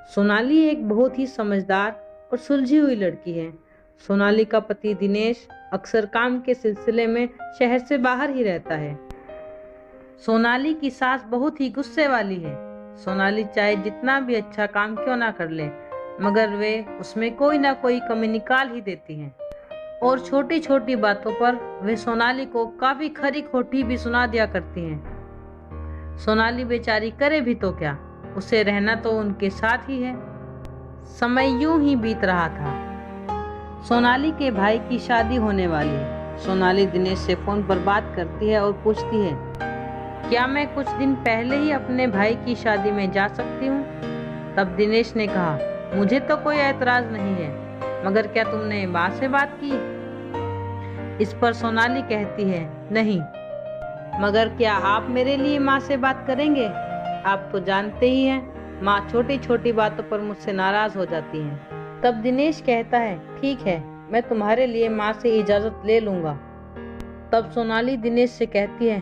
सोनाली एक बहुत ही समझदार और सुलझी हुई लड़की है। सोनाली का पति दिनेश अक्सर काम के सिलसिले में शहर से बाहर ही रहता है। सोनाली की सास बहुत ही गुस्से वाली है। सोनाली चाहे जितना भी अच्छा काम क्यों ना कर ले, मगर वे उसमें कोई ना कोई कमी निकाल ही देती हैं। और छोटी छोटी बातों पर वे सोनाली को काफी खरी खोटी भी सुना दिया करती हैं। सोनाली बेचारी करे भी तो क्या, उसे रहना तो उनके साथ ही है। समय यूं ही बीत रहा था। सोनाली के भाई की शादी होने वाली है। सोनाली दिनेश से फोन पर बात करती है और पूछती है, क्या मैं कुछ दिन पहले ही अपने भाई की शादी में जा सकती हूँ? तब दिनेश ने कहा, मुझे तो कोई ऐतराज नहीं है, मगर क्या तुमने माँ से बात की? इस पर सोनाली कहती है, नहीं। मगर क्या आप मेरे लिए माँ से बात करेंगे? आप तो जानते ही हैं, माँ छोटी छोटी बातों पर मुझसे नाराज हो जाती हैं। तब दिनेश कहता है, ठीक है, मैं तुम्हारे लिए माँ से इजाजत ले लूंगा। तब सोनाली दिनेश से कहती है,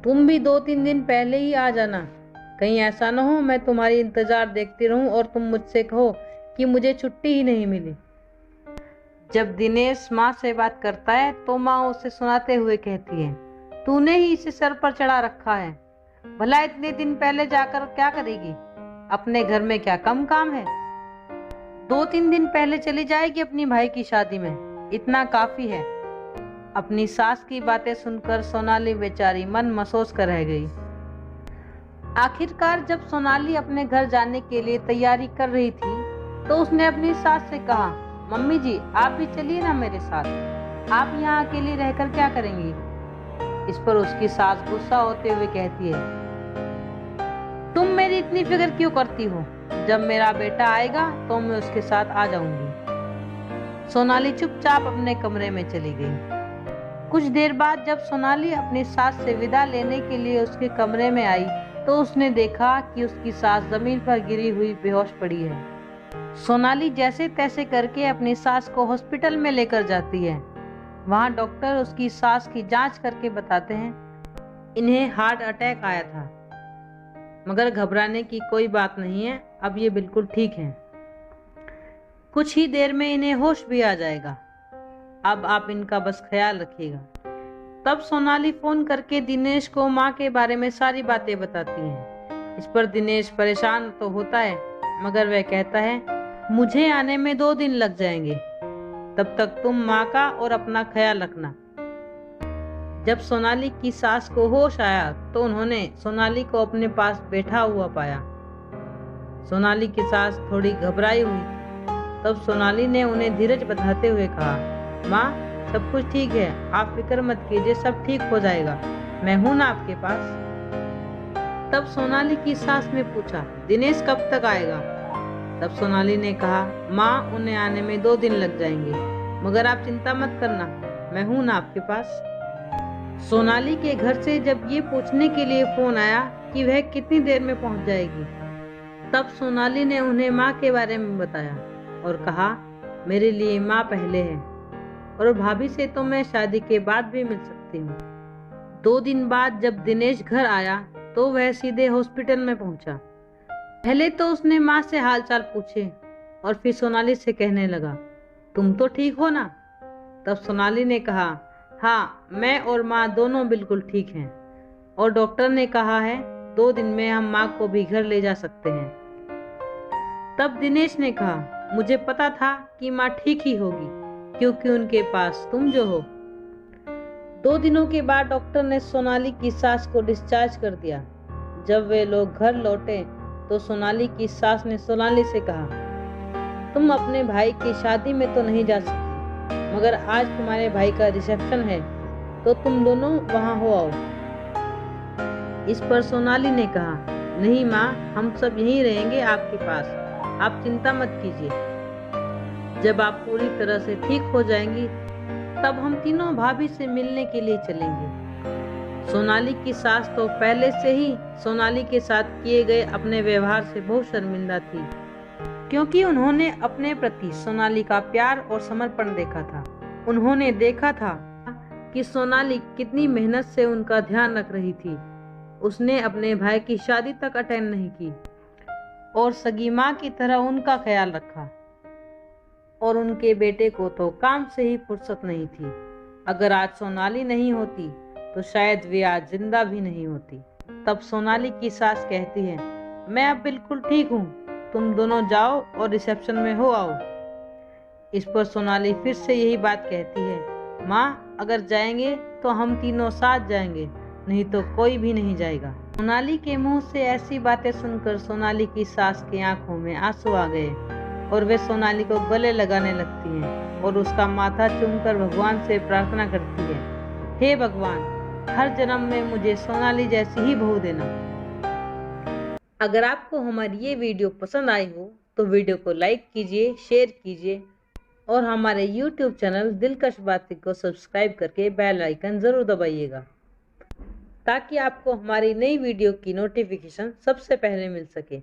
तुम भी 2-3 दिन पहले ही आ जाना। कहीं ऐसा न हो मैं तुम्हारी इंतजार देखती रहूं और तुम मुझसे कहो कि मुझे छुट्टी ही नहीं मिली। जब दिनेश माँ से बात करता है तो माँ उसे सुनाते हुए कहती है, तूने ही इसे सर पर चढ़ा रखा है। भला इतने दिन पहले जाकर क्या करेगी? अपने घर में क्या कम काम है? 2-3 दिन पहले चली जाएगी अपनी भाई की शादी में, इतना काफी है। अपनी सास की बातें सुनकर सोनाली बेचारी मन मसोस कर रह गई। आखिरकार जब सोनाली अपने घर जाने के लिए तैयारी कर रही थी तो उसने अपनी सास से कहा, मम्मी जी आप भी चलिए ना मेरे साथ, आप यहाँ अकेली रहकर क्या करेंगी? इस पर उसकी सास गुस्सा होते हुए कहती है, तुम मेरी इतनी फिक्र क्यों करती हो? जब मेरा बेटा आएगा तो मैं उसके साथ आ जाऊंगी। सोनाली चुपचाप अपने कमरे में चली गई। कुछ देर बाद जब सोनाली अपनी सास से विदा लेने के लिए उसके कमरे में आई तो उसने देखा कि उसकी सास जमीन पर गिरी हुई बेहोश पड़ी है। सोनाली जैसे तैसे करके अपनी सास को हॉस्पिटल में लेकर जाती है। वहां डॉक्टर उसकी सास की जांच करके बताते हैं, इन्हें हार्ट अटैक आया था, मगर घबराने की कोई बात नहीं है, अब ये बिल्कुल ठीक हैं। कुछ ही देर में इन्हें होश भी आ जाएगा। अब आप इनका बस ख्याल रखिएगा। तब सोनाली फोन करके दिनेश को माँ के बारे में सारी बातें बताती है। इस पर दिनेश परेशान तो होता है, मगर वह कहता है, मुझे आने में 2 दिन लग जाएंगे, तब तक तुम माँ का और अपना ख्याल रखना। जब सोनाली की सास को होश आया तो उन्होंने सोनाली को अपने पास बैठा हुआ पाया। सोनाली की सास थोड़ी घबराई हुई थी। तब सोनाली ने उन्हें धीरज बंधाते हुए कहा, माँ सब कुछ ठीक है, आप फिक्र मत कीजिए, सब ठीक हो जाएगा, मैं हूं ना आपके पास। तब सोनाली की सास ने पूछा, दिनेश कब तक आएगा? तब सोनाली ने कहा, माँ उन्हें आने में 2 दिन लग जाएंगे, मगर आप चिंता मत करना, मैं हूं ना आपके पास। सोनाली के घर से जब ये पूछने के लिए फोन आया कि वह कितनी देर में पहुंच जाएगी, तब सोनाली ने उन्हें माँ के बारे में बताया और कहा, मेरे लिए माँ पहले है और भाभी से तो मैं शादी के बाद भी मिल सकती हूँ। 2 दिन बाद जब दिनेश घर आया तो वह सीधे हॉस्पिटल में पहुंचा। पहले तो उसने माँ से हालचाल पूछे और फिर सोनाली से कहने लगा, तुम तो ठीक हो ना? तब सोनाली ने कहा, हाँ मैं और माँ दोनों बिल्कुल ठीक हैं और डॉक्टर ने कहा है 2 दिन में हम माँ को भी घर ले जा सकते हैं। तब दिनेश ने कहा, मुझे पता था कि माँ ठीक ही होगी, क्योंकि उनके पास तुम जो हो। 2 दिनों के बाद डॉक्टर ने सोनाली की सास को डिस्चार्ज कर दिया। जब वे लोग घर लौटे तो सोनाली की सास ने सोनाली से कहा, तुम अपने भाई की शादी में तो नहीं जा सकती, मगर आज तुम्हारे भाई का रिसेप्शन है तो तुम दोनों वहां हो आओ। इस पर सोनाली ने कहा, नहीं माँ, हम सब यहीं रहेंगे आपके पास, आप चिंता मत कीजिए। जब आप पूरी तरह से ठीक हो जाएंगी तब हम तीनों भाभी से मिलने के लिए चलेंगे। सोनाली की सास तो पहले से ही सोनाली के साथ किए गए अपने व्यवहार से बहुत शर्मिंदा थी, क्योंकि उन्होंने अपने प्रति सोनाली का प्यार और समर्पण देखा था। उन्होंने देखा था कि सोनाली कितनी मेहनत से उनका ध्यान रख रही थी। उसने अपने भाई की शादी तक अटेंड नहीं की, और सगी माँ की तरह उनका ख्याल रखा। और उनके बेटे को तो काम से ही फुर्सत नहीं थी। अगर आज सोनाली नहीं होती तो शायद वे आज जिंदा भी नहीं होती। तब सोनाली की सास कहती है, मैं अब बिल्कुल ठीक हूँ, तुम दोनों जाओ और रिसेप्शन में हो आओ। इस पर सोनाली फिर से यही बात कहती है, माँ अगर जाएंगे तो हम तीनों साथ जाएंगे, नहीं तो कोई भी नहीं जाएगा। सोनाली के मुंह से ऐसी बातें सुनकर सोनाली की सास की आंखों में आंसू आ गए और वे सोनाली को गले लगाने लगती हैं और उसका माथा चूमकर भगवान से प्रार्थना करती है, हे भगवान, हर जन्म में मुझे सोनाली जैसी ही बहू देना। अगर आपको हमारी ये वीडियो पसंद आई हो तो वीडियो को लाइक कीजिए, शेयर कीजिए और हमारे YouTube चैनल दिलकश बातें को सब्सक्राइब करके बेल आइकन जरूर दबाइएगा ताकि आपको हमारी नई वीडियो की नोटिफिकेशन सबसे पहले मिल सके।